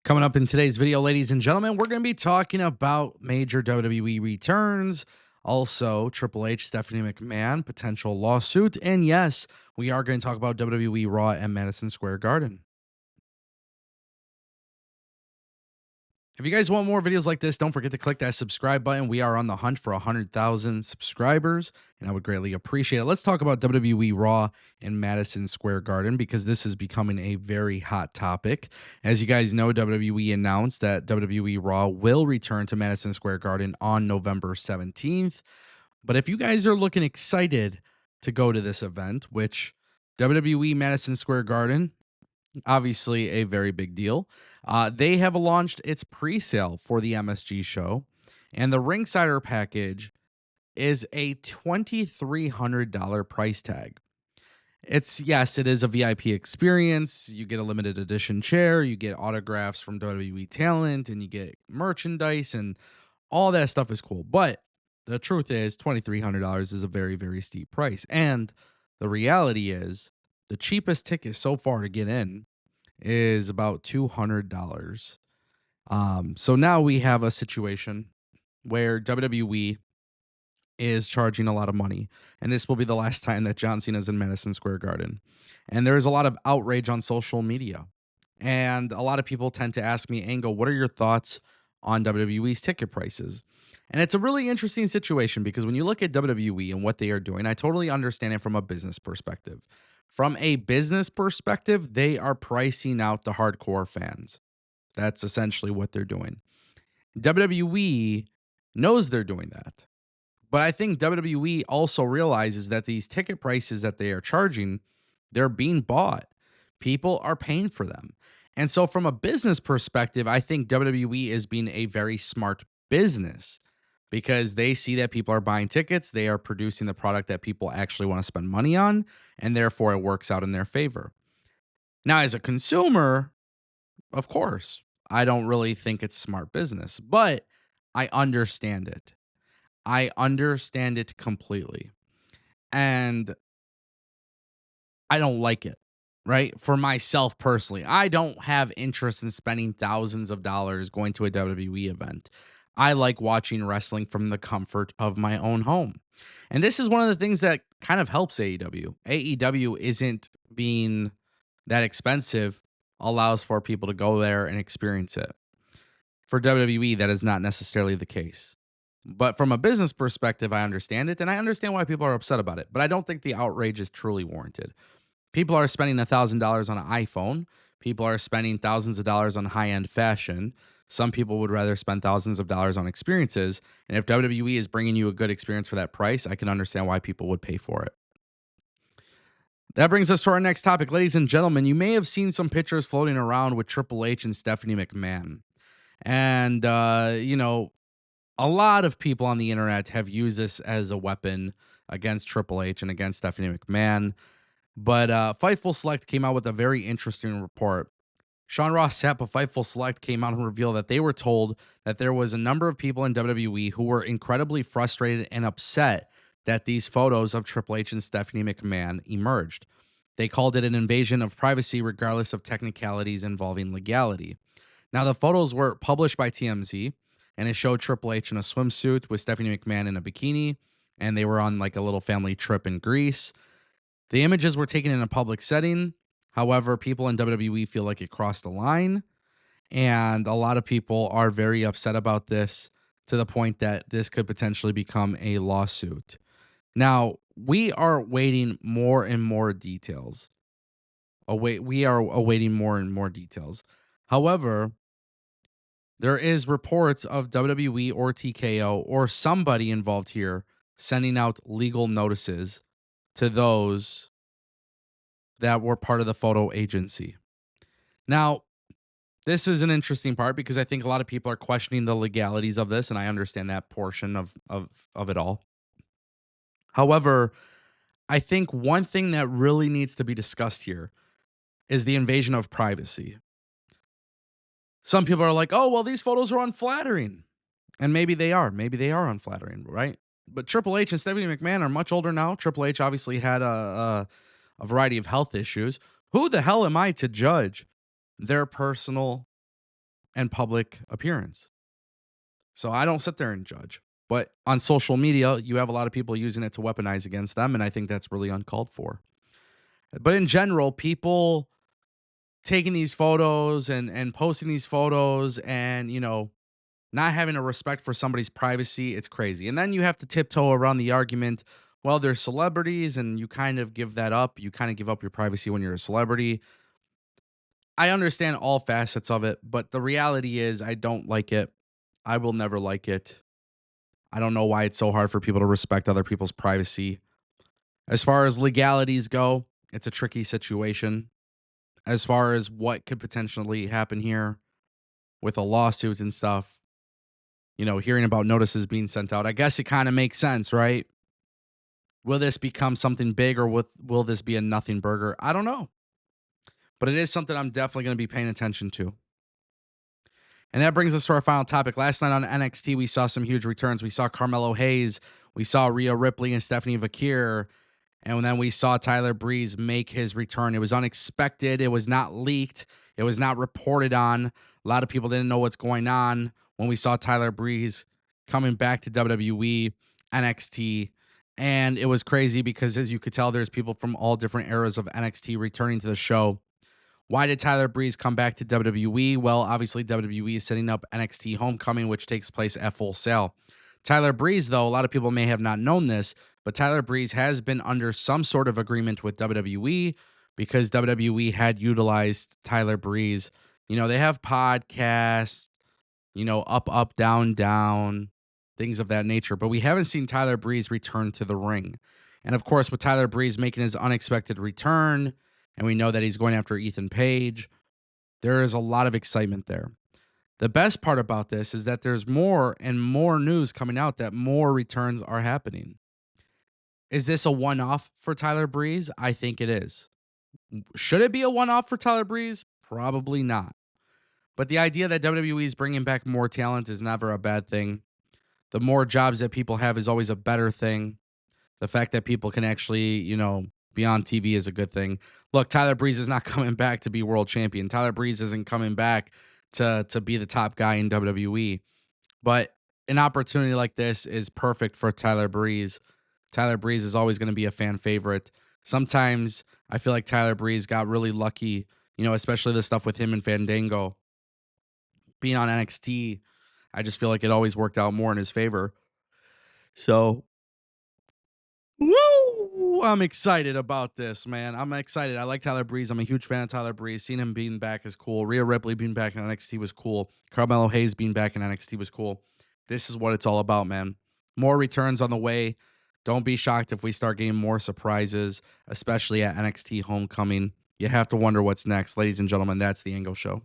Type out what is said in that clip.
Coming up in today's video, ladies and gentlemen, we're going to be talking about major WWE returns, also Triple H, Stephanie McMahon, potential lawsuit, and yes, we are going to talk about WWE Raw at Madison Square Garden. If you guys want more videos like this, don't forget to click that subscribe button. We are on the hunt for 100,000 subscribers, and I would greatly appreciate it. Let's talk about WWE Raw in Madison Square Garden because this is becoming a very hot topic. As you guys know, WWE announced that WWE Raw will return to Madison Square Garden on November 17th. But if you guys are looking excited to go to this event, which WWE Madison Square Garden, obviously a very big deal. They have launched its pre-sale for the MSG show, and the Ringsider package is a $2,300 price tag. Yes, it is a VIP experience. You get a limited edition chair, you get autographs from WWE talent, and you get merchandise, and all that stuff is cool. But the truth is, $2,300 is a very, very steep price. And the reality is, the cheapest ticket so far to get in is about $200. So now we have a situation where WWE is charging a lot of money, and this will be the last time that John Cena is in Madison Square Garden. And there is a lot of outrage on social media, and a lot of people tend to ask me, Ango, what are your thoughts on WWE's ticket prices? And it's a really interesting situation because when you look at WWE and what they are doing, I totally understand it from a business perspective. From a business perspective, they are pricing out the hardcore fans. That's essentially what they're doing. WWE knows they're doing that. But I think WWE also realizes that these ticket prices that they are charging, they're being bought. People are paying for them. And so from a business perspective, I think WWE is being a very smart business because they see that people are buying tickets, they are producing the product that people actually want to spend money on, and therefore it works out in their favor. Now, as a consumer, of course, I don't really think it's smart business, but I understand it. I understand it completely. And I don't like it, right? For myself personally, I don't have interest in spending thousands of dollars going to a WWE event. I like watching wrestling from the comfort of my own home. And this is one of the things that kind of helps AEW. AEW isn't being that expensive, allows for people to go there and experience it. For WWE, that is not necessarily the case. But from a business perspective, I understand it, and I understand why people are upset about it. But I don't think the outrage is truly warranted. People are spending $1,000 on an iPhone. People are spending thousands of dollars on high-end fashion. Some people would rather spend thousands of dollars on experiences. And if WWE is bringing you a good experience for that price, I can understand why people would pay for it. That brings us to our next topic. Ladies and gentlemen, you may have seen some pictures floating around with Triple H and Stephanie McMahon. And, a lot of people on the internet have used this as a weapon against Triple H and against Stephanie McMahon. But Fightful Select came out with a very interesting report. Sean Ross Sapp of Fightful Select came out and revealed that they were told that there was a number of people in WWE who were incredibly frustrated and upset that these photos of Triple H and Stephanie McMahon emerged. They called it an invasion of privacy regardless of technicalities involving legality. Now, the photos were published by TMZ, and it showed Triple H in a swimsuit with Stephanie McMahon in a bikini, and they were on like a little family trip in Greece. The images were taken in a public setting. However, people in WWE feel like it crossed a line, and a lot of people are very upset about this to the point that this could potentially become a lawsuit. Now, we are awaiting more and more details. We are awaiting more and more details. However, there is reports of WWE or TKO or somebody involved here sending out legal notices to those that were part of the photo agency. Now, this is an interesting part because I think a lot of people are questioning the legalities of this, and I understand that portion of it all. However, I think one thing that really needs to be discussed here is the invasion of privacy. Some people are like, oh, well, these photos are unflattering. And maybe they are. Maybe they are unflattering, right? But Triple H and Stephanie McMahon are much older now. Triple H obviously had a variety of health issues. Who the hell am I to judge their personal and public appearance. So I don't sit there and judge. But on social media, you have a lot of people using it to weaponize against them, and I think that's really uncalled for. But in general, people taking these photos and posting these photos and, not having a respect for somebody's privacy, it's crazy. And then you have to tiptoe around the argument, well, they're celebrities and you kind of give that up. You kind of give up your privacy when you're a celebrity. I understand all facets of it, but the reality is I don't like it. I will never like it. I don't know why it's so hard for people to respect other people's privacy. As far as legalities go, it's a tricky situation. As far as what could potentially happen here with a lawsuit and stuff, hearing about notices being sent out, I guess it kind of makes sense, right? Will this become something big or will this be a nothing burger? I don't know. But it is something I'm definitely going to be paying attention to. And that brings us to our final topic. Last night on NXT, we saw some huge returns. We saw Carmelo Hayes. We saw Rhea Ripley and Stephanie Vakir. And then we saw Tyler Breeze make his return. It was unexpected. It was not leaked. It was not reported on. A lot of people didn't know what's going on when we saw Tyler Breeze coming back to WWE, NXT. And it was crazy because, as you could tell, there's people from all different eras of NXT returning to the show. Why did Tyler Breeze come back to WWE? Well, obviously, WWE is setting up NXT Homecoming, which takes place at Full Sail. Tyler Breeze, though, a lot of people may have not known this, but Tyler Breeze has been under some sort of agreement with WWE because WWE had utilized Tyler Breeze. They have podcasts, up, down, down, things of that nature, but we haven't seen Tyler Breeze return to the ring. And of course, with Tyler Breeze making his unexpected return, and we know that he's going after Ethan Page, there is a lot of excitement there. The best part about this is that there's more and more news coming out that more returns are happening. Is this a one-off for Tyler Breeze? I think it is. Should it be a one-off for Tyler Breeze? Probably not. But the idea that WWE is bringing back more talent is never a bad thing. The more jobs that people have is always a better thing. The fact that people can actually, be on TV is a good thing. Look, Tyler Breeze is not coming back to be world champion. Tyler Breeze isn't coming back to be the top guy in WWE. But an opportunity like this is perfect for Tyler Breeze. Tyler Breeze is always going to be a fan favorite. Sometimes I feel like Tyler Breeze got really lucky, especially the stuff with him and Fandango being on NXT. I just feel like it always worked out more in his favor. So, woo! I'm excited about this, man. I'm excited. I like Tyler Breeze. I'm a huge fan of Tyler Breeze. Seeing him being back is cool. Rhea Ripley being back in NXT was cool. Carmelo Hayes being back in NXT was cool. This is what it's all about, man. More returns on the way. Don't be shocked if we start getting more surprises, especially at NXT Homecoming. You have to wonder what's next. Ladies and gentlemen, that's the Ango Show.